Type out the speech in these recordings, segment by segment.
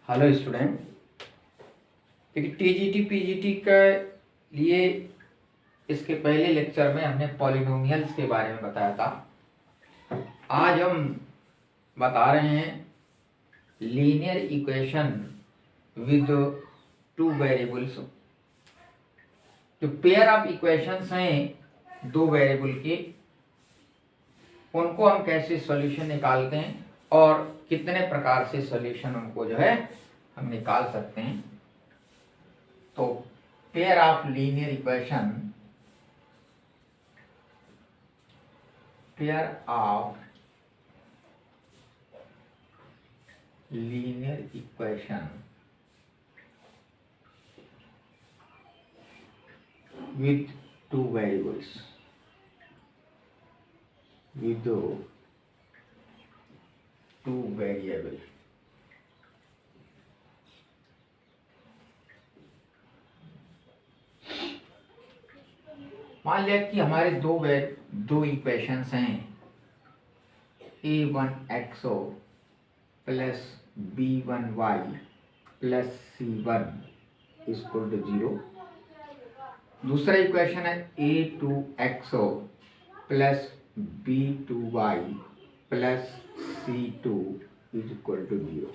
Hello student, देखिए TGT PGT के लिए इसके पहले लेक्चर में हमने पॉलिनोमियल्स के बारे में बताया था। आज हम बता रहे हैं linear equation with two variables. जो पेयर ऑफ इक्वेशंस हैं दो वेरिएबल के, उनको हम कैसे सॉल्यूशन निकालते हैं और कितने प्रकार से सॉल्यूशन उनको जो है हम निकाल सकते हैं। तो pair of linear equation, pair of linear equation with two variables, with two variable। मान लिया कि हमारे दो इक्वेशंस हैं a1xo plus b1y plus c1 equal to 0। दूसरा इक्वेशन है a2xo plus b2y plus c2 equal to 0।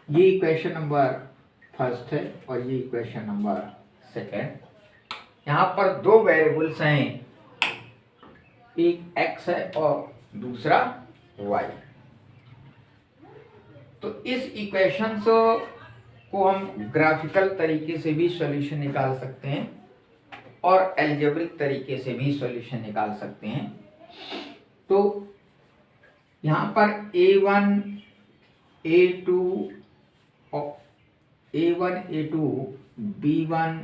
ये इक्वेशन नंबर फर्स्ट है और ये इक्वेशन नंबर सेकेंड। यहाँ पर दो वेरिएबल्स हैं, एक x है और दूसरा y। तो इस इक्वेशन को हम ग्राफिकल तरीके से भी सॉल्यूशन निकाल सकते हैं और एल्जेब्रिक तरीके से भी सॉल्यूशन निकाल सकते हैं। तो यहाँ पर a1 a2 b1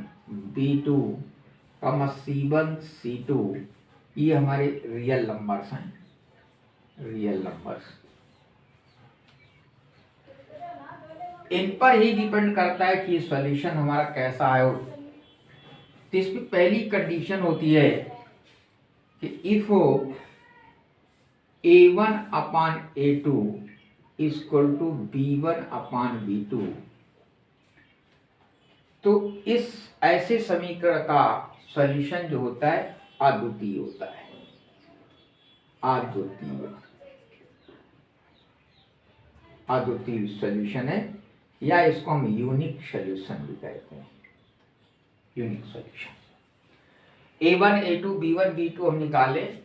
b2 c1 c2 ये हमारे रियल नंबर्स हैं, रियल नंबर्स। इन पर ही डिपेंड करता है कि सॉल्यूशन हमारा कैसा है। तो इसमें पहली कंडीशन होती है कि if a1 upon a2 equal to b1 upon b2, तो इस ऐसे समीकरण का सॉल्यूशन जो होता है अद्वितीय होता है, अद्वितीय सॉल्यूशन है, या इसको हम यूनिक सॉल्यूशन भी कहते हैं, unique solution. a1 a2 b1 b2 हम निकालें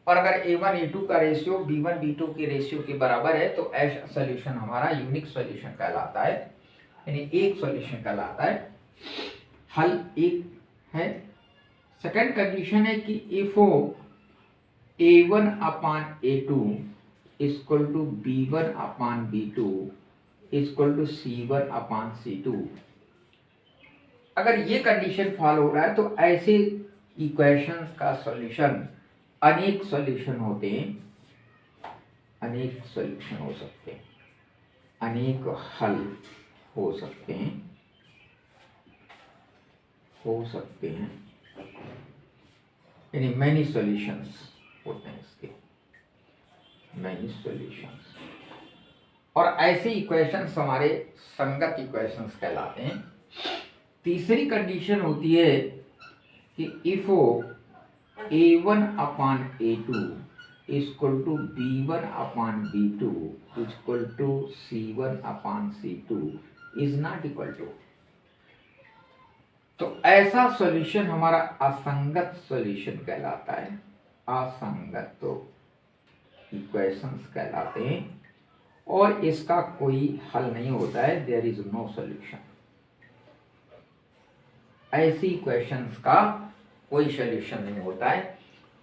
और अगर a1 a2 का रेशियो b1 b2 के रेशियो के बराबर है तो ऐसा सॉल्यूशन हमारा यूनिक सॉल्यूशन कहलाता है, यानी एक सॉल्यूशन कहलाता है, हल एक है। सेकंड कंडीशन है कि if a1 upon a2 equal to b1 upon b2 equal to c1 upon c2, अगर ये कंडीशन फॉलो हो रहा है तो ऐसे इक्वेशंस का सॉल्यूशन अनेक सॉल्यूशन होते हैं, अनेक सॉल्यूशन हो सकते हैं, अनेक हल हो सकते हैं, यानी मैनी सॉल्यूशंस होते हैं इसके, मैनी सॉल्यूशंस। और ऐसे इक्वेशंस हमारे संगत इक्वेशंस कहलाते हैं। तीसरी कंडीशन होती है कि if a1 upon a2 equal to b1 upon b2 equal to c1 upon c2 is not equal to, तो ऐसा सॉल्यूशन हमारा असंगत सॉल्यूशन कहलाता है, असंगत तो इक्वेशंस कहलाते हैं और इसका कोई हल नहीं होता है, देयर इज नो सॉल्यूशन। ऐसी इक्वेशंस का कोई सॉल्यूशन नहीं होता है।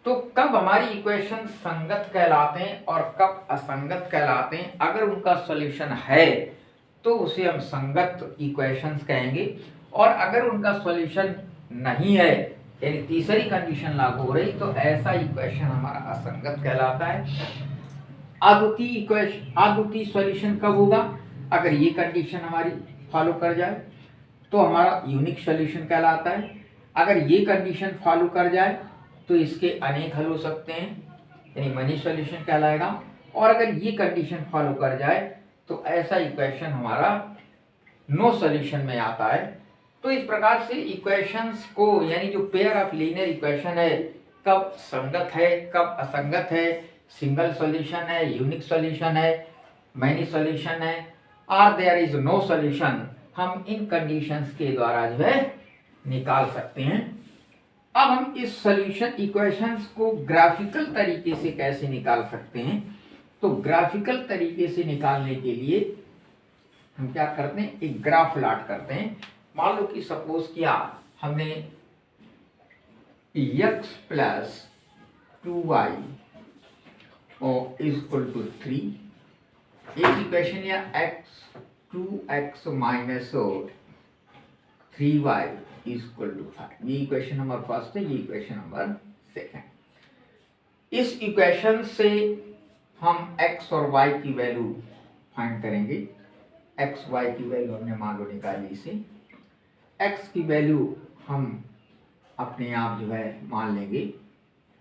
तो कब हमारी इक्वेशन संगत कहलाते हैं और कब असंगत कहलाते हैं? अगर उनका सॉल्यूशन है तो उसे हम संगत इक्वेशंस कहेंगे, और अगर उनका सॉल्यूशन नहीं है, यानी तीसरी कंडीशन लागू हो रही, तो ऐसा इक्वेशन हमारा असंगत कहलाता है। अद्वितीय इक्वेशन, अद्वितीय सॉल्यूशन कब होगा? अगर ये कंडीशन हमारी फॉलो कर जाए तो हमारा यूनिक सॉल्यूशन कहलाता है। अगर ये कंडीशन फॉलो कर जाए तो इसके अनेक हल हो सकते हैं, यानी मनी सॉल्यूशन कहलाएगा। और अगर ये कंडीशन फॉलो कर जाए तो ऐसा इक्वेशन हमारा नो सॉल्यूशन में आता है। तो इस प्रकार से इक्वेशंस को, यानी जो पेयर ऑफ लीनियर इक्वेशन है, कब संगत है कब असंगत है, सिंगल सॉल्यूशन है, यूनिक सॉल्यूशन है, मैनी सॉल्यूशन है, और देयर इज नो सॉल्यूशन, हम इन कंडीशंस के द्वारा जो है निकाल सकते हैं। अब हम इस सॉल्यूशन इक्वेशंस को ग्राफिकल तरीके से कैसे निकाल सकते हैं? तो ग्राफिकल तरीके से निकालने के लिए हम क्या करते हैं, एक ग्राफ प्लॉट करते हैं। मान लो कि सपोज किया हमने x plus 2y is equal to 3, एक इक्वेशन या x 2x minus 3y is equal to 5, ये इक्वेशन नंबर फर्स्ट है, ये इक्वेशन नंबर सेकेंड। इस इक्वेशन से हम x और y की वैल्यू फाइंड करेंगे। x y की वैल्यू हमने मान लो निकाली इसे, x की वैल्यू हम अपने आप जो है मान लेंगे,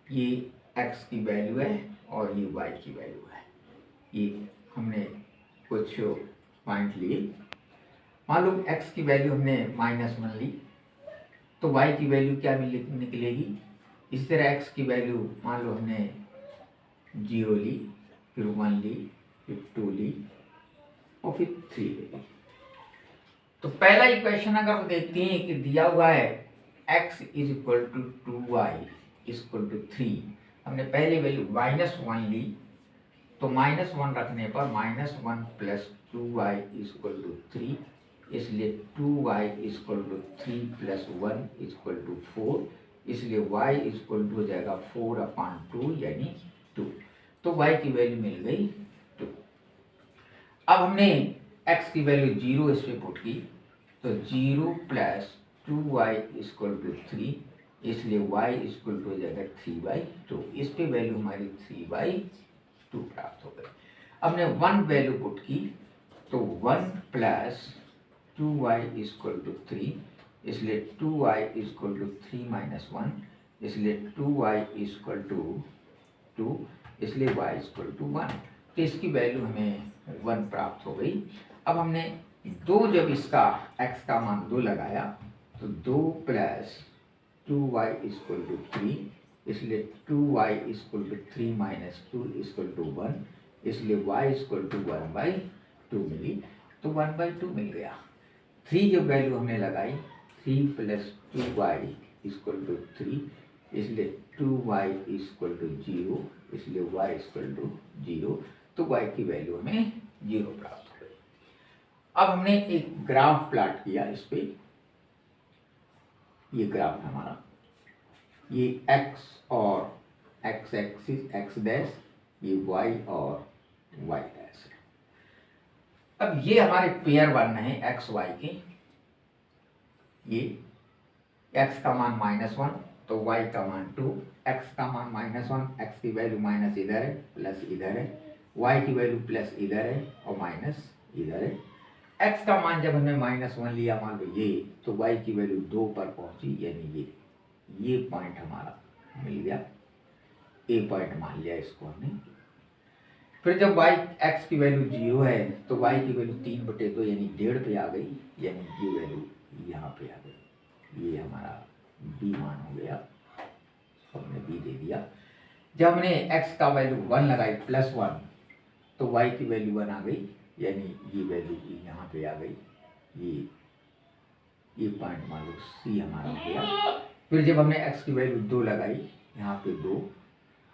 ये x की वैल्यू है और ये y की वैल्यू है। ये हमने कुछ पॉइंट लिए, मान लो x की वैल्यू हमने -1 ली, तो y की वैल्यू क्या निकलेगी। इस तरह x की वैल्यू मान लो हमने 0 ली, फिर 1 ली, फिर 2 ली और फिर 3 ली। तो पहला इक्वेशन अगर हम देखते हैं कि दिया हुआ है x is equal to 2y is equal to 3, हमने पहले वैल्यू -1 ली, तो -1 रखने पर -1 plus 2y is equal to 3, इसलिए 2y is equal to 3 plus 1 is equal to 4, इसलिए y इज इक्वल टू हो जाएगा 4/2 यानी 2। तो y की वैल्यू मिल गई 2। अब हमने x की वैल्यू 0 इस पे पुट की, तो 0 plus 2y is equal to 3, इसलिए y इज इक्वल टू हो जाएगा 3/2। इस पे वैल्यू हमारी 3/2 प्राप्त हो गई। हमने 1 वैल्यू पुट की, तो 1 plus 2y is equal to 3, इसलिए 2y is equal to 3 minus 1, इसलिए 2y इज इक्वल टू 2, इसलिए y इज इक्वल टू 1। तो इसकी वैल्यू हमें 1 प्राप्त हो गई। अब हमने 2, जब इसका x का मान 2 लगाया, तो 2 plus 2y is equal to 3, इसलिए 2y is equal to 3 minus 2 is equal to 1, इसलिए y इज इक्वल टू 1/2 मिली, तो 1/2 मिल गया। 3 जब वैल्यू हमने लगाई, 3 plus 2y is equal to 3, इसलिए 2y इज इक्वल टू 0, इसलिए y इज इक्वल टू 0, तो y की वैल्यू हमें 0 प्राप्त हो गई। अब हमने एक ग्राफ प्लॉट किया इस पे, ये ग्राफ हमारा, ये x और x एक्सिस x डैश, ये y और y डैश है। अब ये हमारे पेयर बन रहे हैं x y के, ये x का मान -1 तो y का मान 2, x का मान -1, x की वैल्यू माइनस इधर है, प्लस इधर है, y की वैल्यू प्लस इधर है और माइनस इधर है। x का मान जब हमने -1 लिया मान लो ये, तो y की वैल्यू 2 पर पहुंची, यानी ये पॉइंट हमारा मिल गया, ए पॉइंट मान लिया इसको हमने। फिर जब y x की वैल्यू 0 है, तो y की वैल्यू 3/2 यानी 1.5 पे आ गई, यानी ये वैल्यू यहाँ पे आ गई, ये हमारा b मान हो गया, हमने b दे दिया। जब हमने x का वैल्यू 1 लगाई +1, तो y की वैल्यू 1 आ गई, यानी ये वैल्यू यहाँ पे आ गई, ये पॉइंट मान लो c हमारा हो गया। फिर जब हमने x की वैल्यू 2 लगाई, यहाँ पे 2,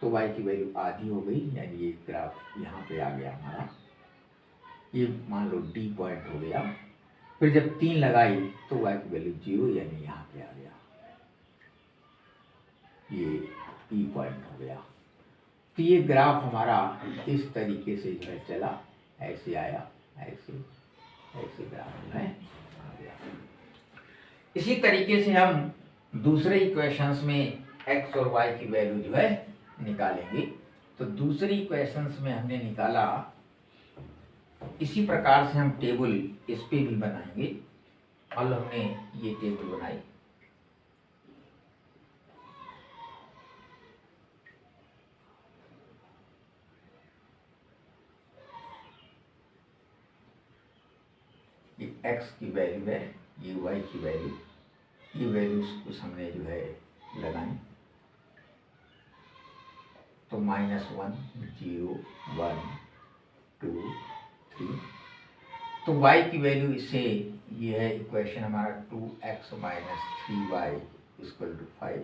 तो y की वैल्यू आधी हो गई, यानी ये ग्राफ यहाँ पे आ गया हमारा, ये मान लो d पॉइंट हो गया। फिर जब 3 लगाई, तो y की वैल्यू 0, यानी यहाँ पे आ गया, ये e पॉइंट हो गया। तो ये ग्राफ हमारा इस तरीके से जो है चला, ऐसे आया, ऐसे ग्राफ जो है आ गया। इसी तरीके से हम दूसरे इक्वेशंस में x और y की वैल्यू जो है निकालेंगे। तो दूसरी इक्वेशंस में हमने निकाला, इसी प्रकार से हम टेबल इस पे भी बनाएंगे। और हमने ये टेबल बनाई, x की वैल्यू है, ये y की वैल्यू, ये वैल्यूज कुछ हमने जो है लगाई, तो -1 0 1 2 3, तो y की वैल्यू इससे ये है इक्वेशन हमारा 2x - 3y = 5,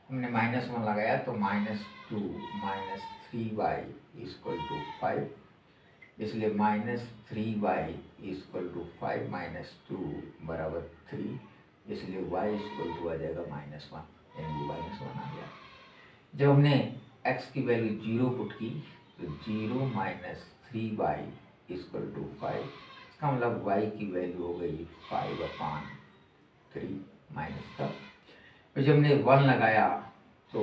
हमने -1 लगाया तो -2 - 3y = 5, इसलिए -3y = 5 - 2 = 3, इसलिए y = आ जाएगा -1, यानी -1 आ गया। जब हमने x की वैल्यू 0 पुट की तो 0 - 3y = 5, इसका मतलब y की वैल्यू हो गई 5/3 माइनस का। फिर जब हमने 1 लगाया तो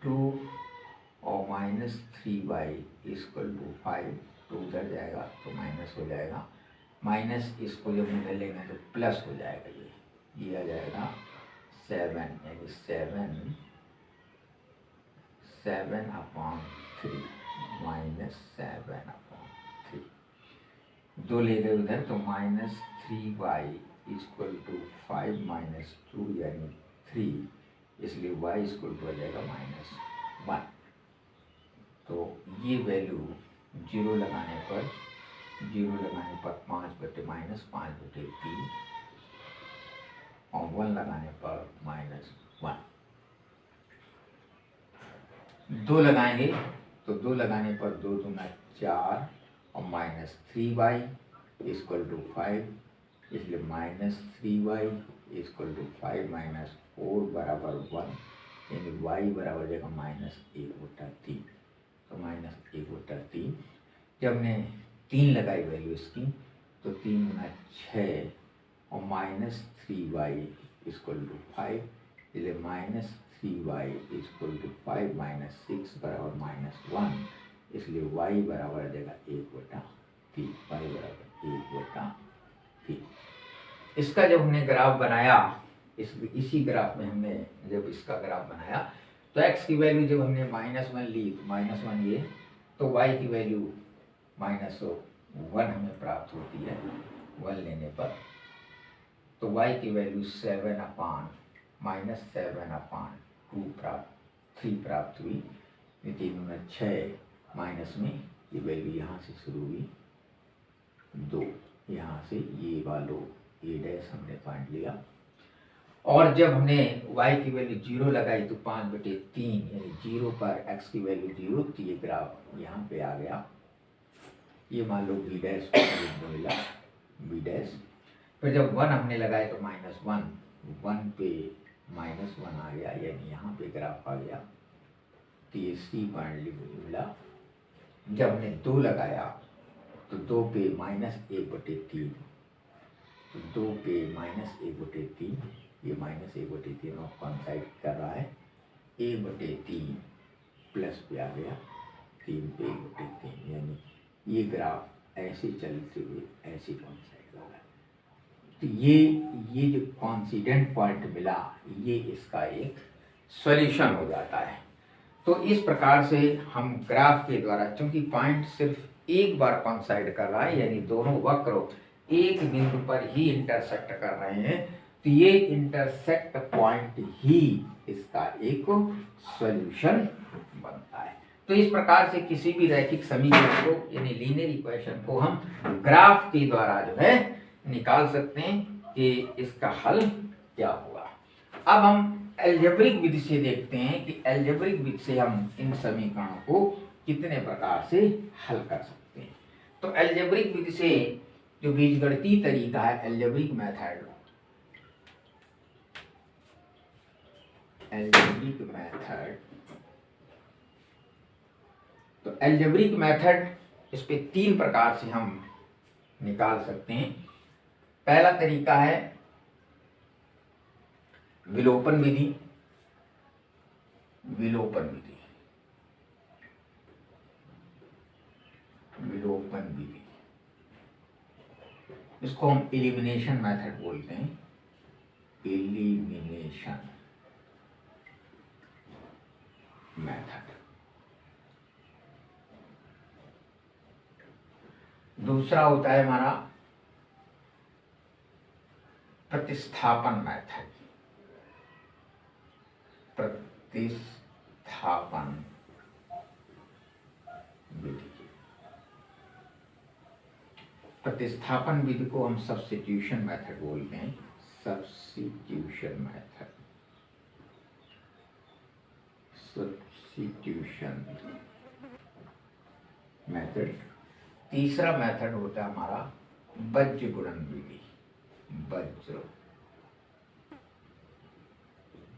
2 और -3y = 5, तो उधर जाएगा तो माइनस हो जाएगा, माइनस इसको जब उधर लेंगे तो प्लस हो जाएगा, ये आ जाएगा 7, यानी 7/3 -7/3, 2 ले गए उधर तो -3y = 5 - 2 यानी 3, इसलिए y = आ जाएगा -1। तो ये वैल्यू 0 लगाने पर 5/-3 और 1 लगाने पर -1। 2 लगाएंगे तो 2 लगाने पर 2 दूना 4 और -3y = 5, इसलिए -3y = 5 - 4 = 1, यानी y बराबर जाएगा -1/3, तो -1/3। जब हमने 3 लगाई वैल्यू इसकी तो 3 गुना 6 और -3y = 5, इसलिए -3y = 5 - 6 = -1, इसलिए y बराबर आ जाएगा 1/3, y बराबर 1/3। इसका जब हमने ग्राफ बनाया, इसी ग्राफ में हमने जब इसका ग्राफ बनाया तो x की वैल्यू जब हमने -1 ली तो -1 ये, तो y की वैल्यू -1 हमें प्राप्त होती है 1 लेने पर, तो y की वैल्यू 3 प्राप्त हुई। ये 3 में 6 माइनस में ये वैल्यू यहाँ से शुरू हुई 2, यहाँ से ये वालों ये डैश हमने पॉइंट लिया, और जब हमने y की वैल्यू 0 लगाई तो 5/3 यानी 0 पर x की वैल्यू 0, तो ये ग्राफ यहाँ पे आ गया, ये मान लो b डैश मिला b डैश। फिर जब 1 हमने लगाए तो -1, 1 पे -1 आ गया, यानी यहाँ पे ग्राफ आ गया, तो ये C पॉइंट मिला। जब हमने 2 लगाया तो 2 पे -1/3, तो 2 पे -1/3, ये -1/3 और कॉन्साइड कर रहा है, 1/3 प्लस पे आ गया, 3 पे 1/3, यानी ये ग्राफ ऐसे चलते हुए ऐसे कॉन्साइड होगा। तो ये जो कॉन्सिडेंट पॉइंट मिला, ये इसका एक सॉल्यूशन हो जाता है। तो इस प्रकार से हम ग्राफ के द्वारा, चूंकि पॉइंट सिर्फ एक बार कॉन्साइड कर रहा है, यानी दोनों वक्र एक बिंदु पर ही इंटरसेक्ट कर रहे हैं, तो ये इंटरसेक्ट पॉइंट ही इसका एक सॉल्यूशन बनता है। तो इस प्रकार से किसी भी रैखिक समीकरण को यानी लीनियर इक्वेशन को हम ग्राफ के द्वारा जो है निकाल सकते हैं कि इसका हल क्या होगा। अब हम अलजेब्रिक विधि से देखते हैं कि अलजेब्रिक विधि से हम इन समीकरणों को कितने प्रकार से हल कर सकते हैं। तो अलजेब्रिक विधि से जो बीजगणितीय तरीका है, अलजेब्रिक मेथड, तो अलजेब्रिक मेथड इस पे 3 प्रकार से हम निकाल सकते हैं। पहला तरीका है विलोपन विधि। विलोपन विधि इसको हम एलिमिनेशन मेथड बोलते हैं, एलिमिनेशन मेथड। दूसरा होता है हमारा प्रतिस्थापन मेथड, प्रतिस्थापन विधि। प्रतिस्थापन विधि को हम सब्स्टिट्यूशन मेथड बोलते हैं, सब्स्टिट्यूशन मेथड, सब्स्टिट्यूशन मेथड। तीसरा मेथड होता है हमारा वज्र गुणन विधि, वज्र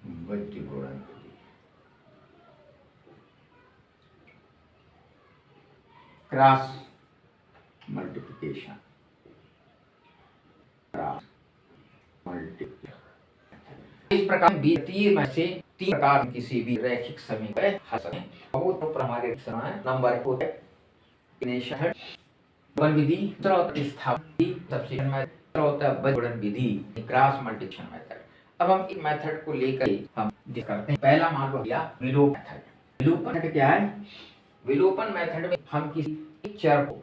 गुणन विधि। Cross multiplication, cross multiplication. इस प्रकार बीतीय में से तीन प्रकार किसी भी रैखिक समीकरण हल सकते हैं। बहुत हमारे नंबर होता है गुणन विधि, दूसरा होता है सब्स्टिट्यूशन मेथड, दूसरा होता है वज्र गुणन विधि, क्रॉस मल्टीप्लिकेशन मेथड। अब हम इस मेथड को लेकर हम करते हैं। पहला मान लो भैया विलोपन मेथड। विलोपन मेथड क्या है? विलोपन मेथड में हम किसी एक चर को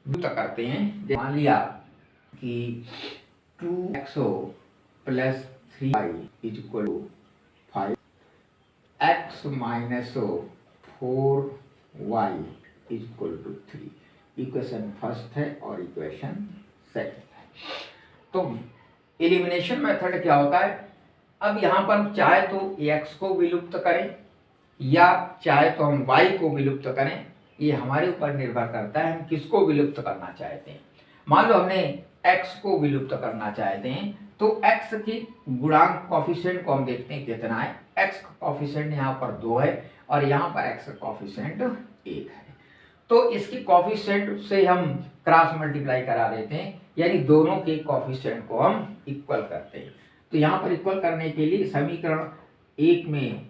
विलुप्त करते हैं। मान लिया कि 2x plus 3y is equal to 5, x minus 4y is equal to 3। Equation first है और इक्वेशन सेकंड है। तो एलिमिनेशन मेथड क्या होता है? अब यहाँ पर चाहे तो x को विलुप्त करें या चाहे तो हम y को विलुप्त करें, ये हमारे ऊपर निर्भर करता है हम किसको विलुप्त करना चाहते हैं। मान लो हमने x को विलुप्त करना चाहते हैं तो x की गुणांक कॉफिशिएंट को हम देखते हैं कितना है। x का कॉफिशिएंट यहाँ पर 2 है और यहाँ पर x का कॉफिशिएंट 1 है। तो इसकी कॉफिशिएंट से हम क्रॉस मल्टीप्लाई करा देते हैं, यानी दोनों के कॉफिशिएंट को हम इक्वल करते हैं। तो यहाँ पर इक्वल करने के लिए समीकरण 1 में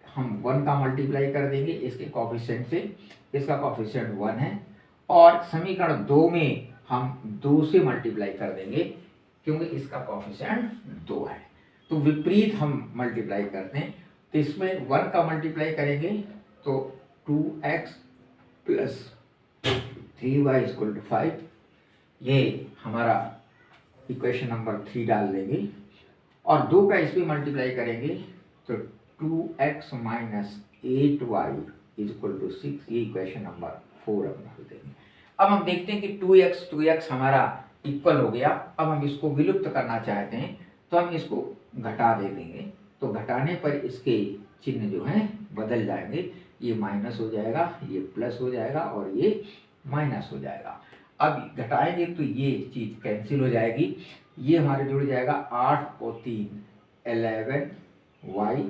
हम 1 का मल्टीप्लाई कर देंगे इसके कॉफिशिएंट से, इसका कॉफिशिएंट 1 है, और समीकरण 2 में हम 2 से मल्टीप्लाई कर देंगे क्योंकि इसका कॉफिशिएंट 2 है। तो विपरीत हम मल्टीप्लाई करते हैं। तो इसमें 1 का मल्टीप्लाई करेंगे तो 2x plus 3y equal to 5, ये हमारा इक्वेशन नंबर 3 डाल देंगे, और 2 का इस पर मल्टीप्लाई करेंगे तो 2x minus 8y is equal to 6, ये इक्वेशन नंबर 4 हम डाल देंगे। अब हम देखते हैं कि 2x हमारा इक्वल हो गया। अब हम इसको विलुप्त करना चाहते हैं तो हम इसको घटा दे देंगे। तो घटाने पर इसके चिन्ह जो हैं बदल जाएंगे, ये माइनस हो जाएगा, ये प्लस हो जाएगा और ये माइनस हो जाएगा। अब घटाएंगे तो ये चीज़ कैंसिल हो जाएगी, ये हमारे जुड़ जाएगा 8 और 3 11y,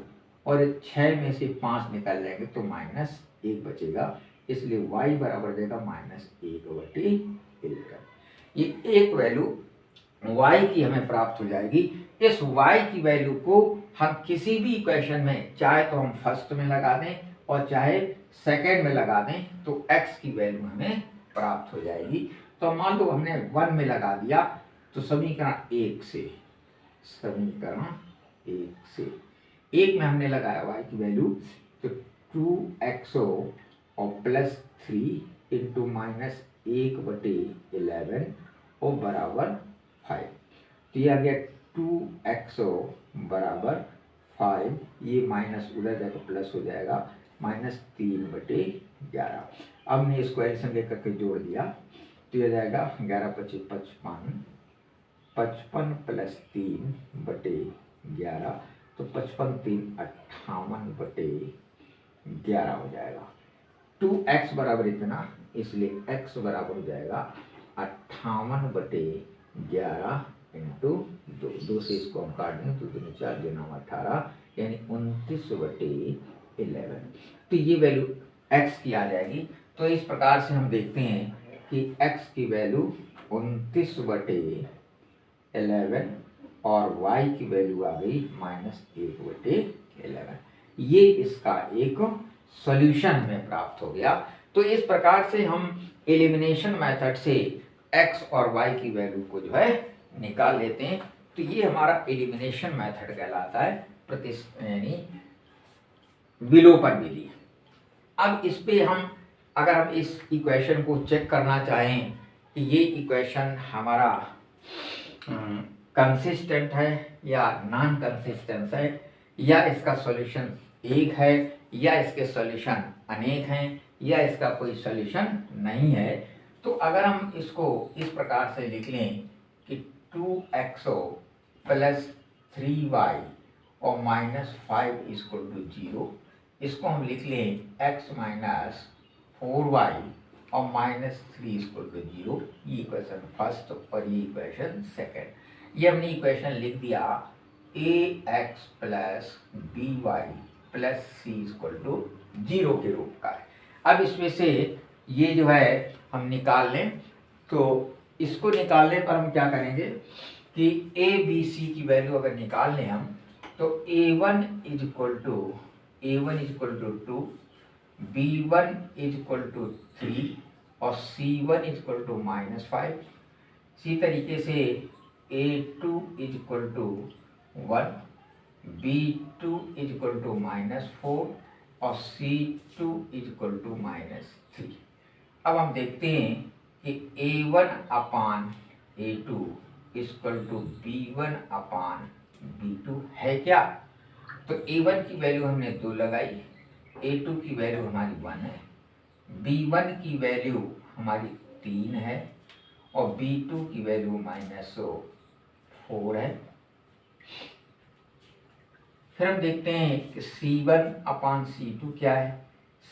और 6 में से 5 निकल जाएंगे तो -1 बचेगा, इसलिए y बराबर देगा -1/11। ये एक वैल्यू y की हमें प्राप्त हो जाएगी। इस y की वैल्यू को हम किसी भी इक्वेशन में चाहे तो हम फर्स्ट में लगा दें और चाहे सेकेंड में लगा दें तो x की वैल्यू हमें प्राप्त हो जाएगी। तो मान लो हमने 1 में लगा दिया तो समीकरण 1 में हमने लगाया y की वैल्यू, तो 2x और प्लस 3 इंटू -1/11 और बराबर 5। तो ये आ गया 2x बराबर 5, ये माइनस उधर जाकर प्लस हो जाएगा -3/11। अब हमने इसको एल्सियम लेकर के जोड़ दिया तो ये जाएगा 11×25 55, 55 प्लस 3/11, तो 55 3 58/11 हो जाएगा। 2x बराबर इतना, इसलिए x बराबर हो जाएगा 58/11 इंटू 2 से इसको हम काट देंगे तो 2 4 2 9 18, यानी 29/11। तो ये वैल्यू x की आ जाएगी। तो इस प्रकार से हम देखते हैं कि x की वैल्यू 29/11 और y की वैल्यू आ गई -1/11। ये इसका एक सॉल्यूशन हमें प्राप्त हो गया। तो इस प्रकार से हम एलिमिनेशन मेथड से x और y की वैल्यू को जो है निकाल लेते हैं। तो ये हमारा एलिमिनेशन मेथड कहलाता है, यानी विलोपन विधि। अब इस पे हम अगर हम इस इक्वेशन को चेक करना चाहें कि ये इक्वेशन हमारा कंसिस्टेंट है या नॉन कंसिस्टेंट है, या इसका सॉल्यूशन एक है या इसके सॉल्यूशन अनेक हैं, या इसका कोई सॉल्यूशन नहीं है। तो अगर हम इसको इस प्रकार से लिख लें कि 2x प्लस 3y और -5 इक्वल टू 0, इसको हम लिख लें x माइनस 4y और -3 इक्वल टू 0। ये इक्वेशन फर्स्ट और ये इक्वेशन सेकेंड। ये हमने इक्वेशन लिख दिया ax plus by plus c equal to 0 के रूप का है। अब इसमें से ये जो है हम निकाल लें, तो इसको निकालने पर हम क्या करेंगे कि a b c की वैल्यू अगर निकाल लें हम, तो a1 is equal to 2, b1 is equal to 3 और c1 इज इक्वल टू -5। इसी तरीके से a2 is equal to 1, b2 is equal to -4 और c2 इज इक्वल टू -3। अब हम देखते हैं कि a1 upon a2 equal to b1 upon b2 है क्या। तो a1 की वैल्यू हमने 2 लगाई, a2 की वैल्यू हमारी 1 है, b1 की वैल्यू हमारी 3 है और b2 की वैल्यू -4 है। फिर हम देखते हैं कि c1 अपान c2 क्या है।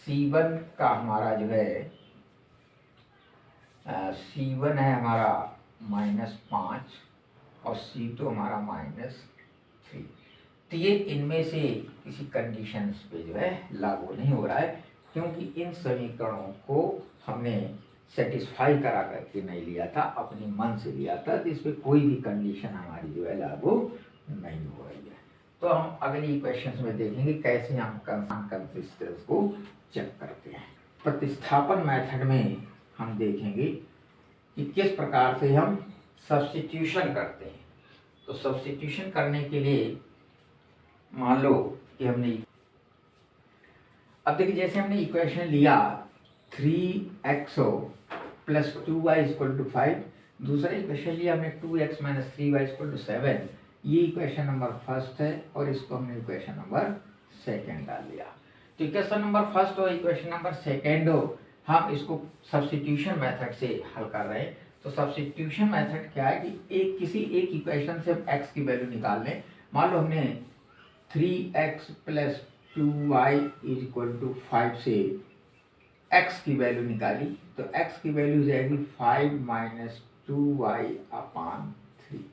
c1 का हमारा जो है c1 है हमारा -5 और c2 हमारा -3। तो ये इनमें से किसी कंडीशंस पे जो है लागू नहीं हो रहा है, क्योंकि इन समीकरणों को हमने सेटिस्फाई करा करके नहीं लिया था, अपने मन से लिया था। तो इस पर कोई भी कंडीशन हमारी जो है लागू नहीं हो रही है। तो हम अगली क्वेश्चंस में देखेंगे कैसे हम कंसिस्टेंस को चेक करते हैं। प्रतिस्थापन मेथड में हम देखेंगे कि किस प्रकार से हम सब्स्टिट्यूशन करते हैं। तो सब्स्टिट्यूशन करने के लिए मान लो कि हमने, अब देखिए जैसे हमने इक्वेशन लिया 3x plus 2y equal to 5, दूसरा इक्वेशन लिया हमने 2x minus 3y equal to 7। ये इक्वेशन नंबर फर्स्ट है और इसको हमने इक्वेशन नंबर सेकेंड डाल दिया। तो इक्वेशन नंबर फर्स्ट और इक्वेशन नंबर सेकेंड हम इसको सब्स्टिट्यूशन मेथड से हल कर रहे हैं। तो सब्स्टिट्यूशन मेथड क्या है कि किसी एक इक्वेशन से हम x की वैल्यू निकाल लें। मान लो हमने 3x plus 2y is equal to 5 से x की वैल्यू निकाली, तो x की वैल्यू जाएगी 5 माइनस 2y अपान 3।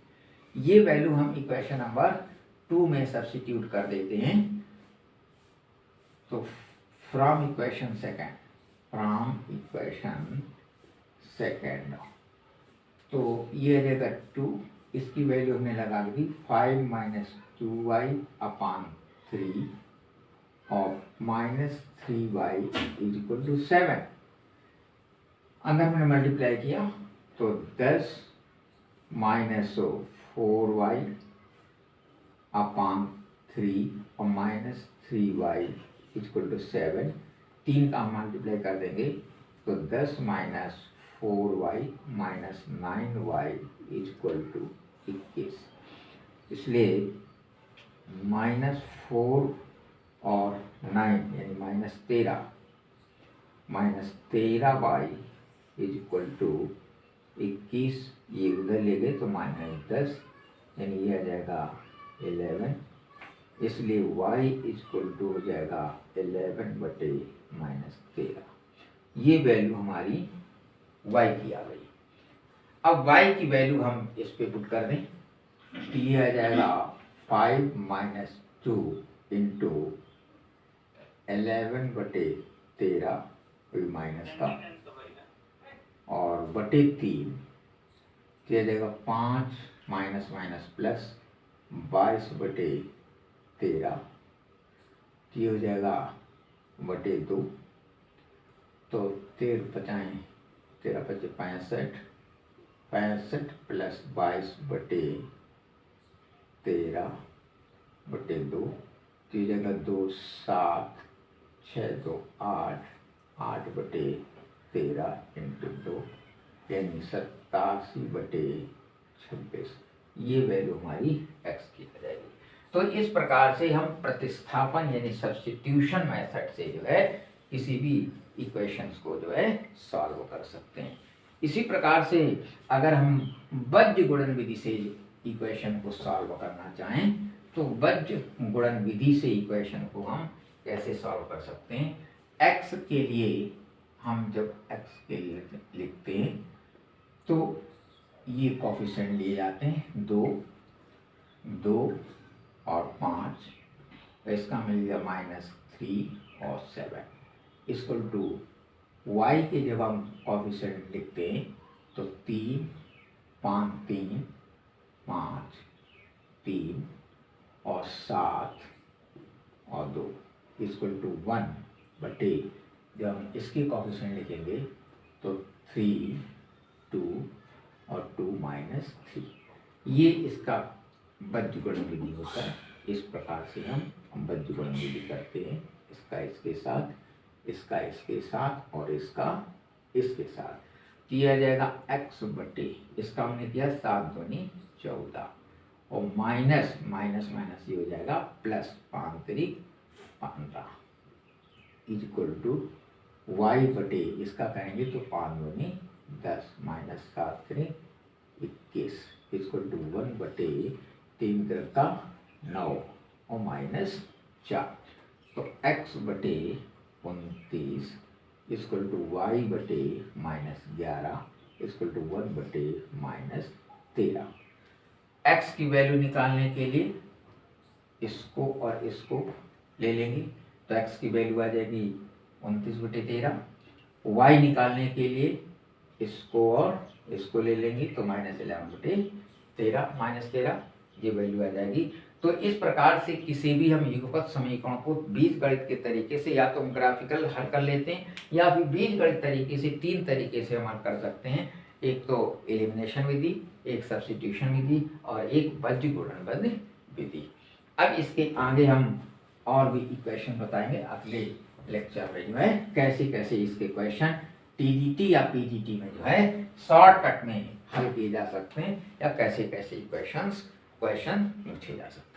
ये वैल्यू हम इक्वेशन नंबर 2 में सब्स्टिट्यूट कर देते हैं। तो फ्रॉम इक्वेशन सेकेंड तो ये रहेगा 2, इसकी वैल्यू हमने लगा दी 5 माइनस 2y अपान 3 और -3y इज इक्वल टू 7। अंदर हमने मल्टीप्लाई किया तो 10 माइनस 4y अपान 3 और -3y इक्वल टू 7। 3 का हम मल्टीप्लाई कर देंगे तो 10 minus 4y minus 9y equal to 21। इसलिए -4 और 9 यानी -13 y इज इक्वल टू 21। ये उधर ले गए तो -10 यानी ये आ जाएगा 11। इसलिए y इक्वल टू हो जाएगा 11 बटे -13। ये वैल्यू हमारी y की आ गई। अब y की वैल्यू हम इस पे पुट कर दें तो ये आ जाएगा 5 माइनस 2 इंटू 11 बटे 13, कोई माइनस का, और बटे 3 किया जाएगा 5 माइनस माइनस प्लस 22 बटे 13, ये हो जाएगा बटे 2। तो 13 पचाएँ 13 पचे 65 प्लस 22 बटे 13 बटे 2, तो ये जगह 2 7 6 2 8 बटे 13 इंटू 2 यानी 87 बटे 26। ये वैल्यू हमारी x की हो जाएगी। तो इस प्रकार से हम प्रतिस्थापन यानी सब्स्टिट्यूशन मेथड से जो है किसी भी इक्वेशंस को जो है सॉल्व कर सकते हैं। इसी प्रकार से अगर हम बज्र गुणन विधि से इक्वेशन को सॉल्व करना चाहें तो बज्र गुणन विधि से इक्वेशन को हम कैसे सॉल्व कर सकते हैं। x के लिए हम जब x के लिए लिखते हैं तो ये कोफिशिएंट लिए जाते हैं 2 और 5, तो इसका मिल गया -3 और 7 इक्वल टू y के जब हम कोफिशिएंट लिखते हैं तो 3 5 और 7 और 2 इक्वल टू 1 बटे जब हम इसके कोफिशिएंट लिखेंगे तो 3 2 और 2 -3। ये इसका बज्र गुणन विधि होता है। इस प्रकार से हम बज्र गुणन विधि करते हैं, इसका इसके साथ, इसका इसके साथ और इसका इसके साथ किया जाएगा x बटे इसका हमने किया 7 दूनी 14 और माइनस ये हो जाएगा प्लस 5 3 15 इक्वल टू y बटे इसका कहेंगे तो 5 दूनी 10 -7 3 21 इक्वल टू 1 बटे 3 का 9 और -4 तो x बटे 29 इक्वल टू y बटे -11 इक्वल टू 1 बटे -13। x की वैल्यू निकालने के लिए इसको और इसको ले लेंगे तो x की वैल्यू आ जाएगी 29 बटे 13। y निकालने के लिए इसको और इसको ले लेंगे तो -11 बटे 13 ये वैल्यू आ जाएगी। तो इस प्रकार से किसी भी हम युगपत समीकरण को बीजगणित के तरीके से या तो हम ग्राफिकल हल कर लेते हैं या फिर बीजगणित तरीके से 3 तरीके से हम हल कर सकते हैं। एक तो एलिमिनेशन विधि, एक सब्स्टिट्यूशन विधि और एक बज्र गुणन विधि। अब इसके आगे हम और भी इक्वेशन बताएंगे अगले लेक्चर में जो है कैसे कैसे इसके क्वेश्चन टीजीटी या पीजीटी में जो है शॉर्टकट में हल किए जा सकते हैं या कैसे कैसे क्वेश्चन पूछे जा सकते हैं।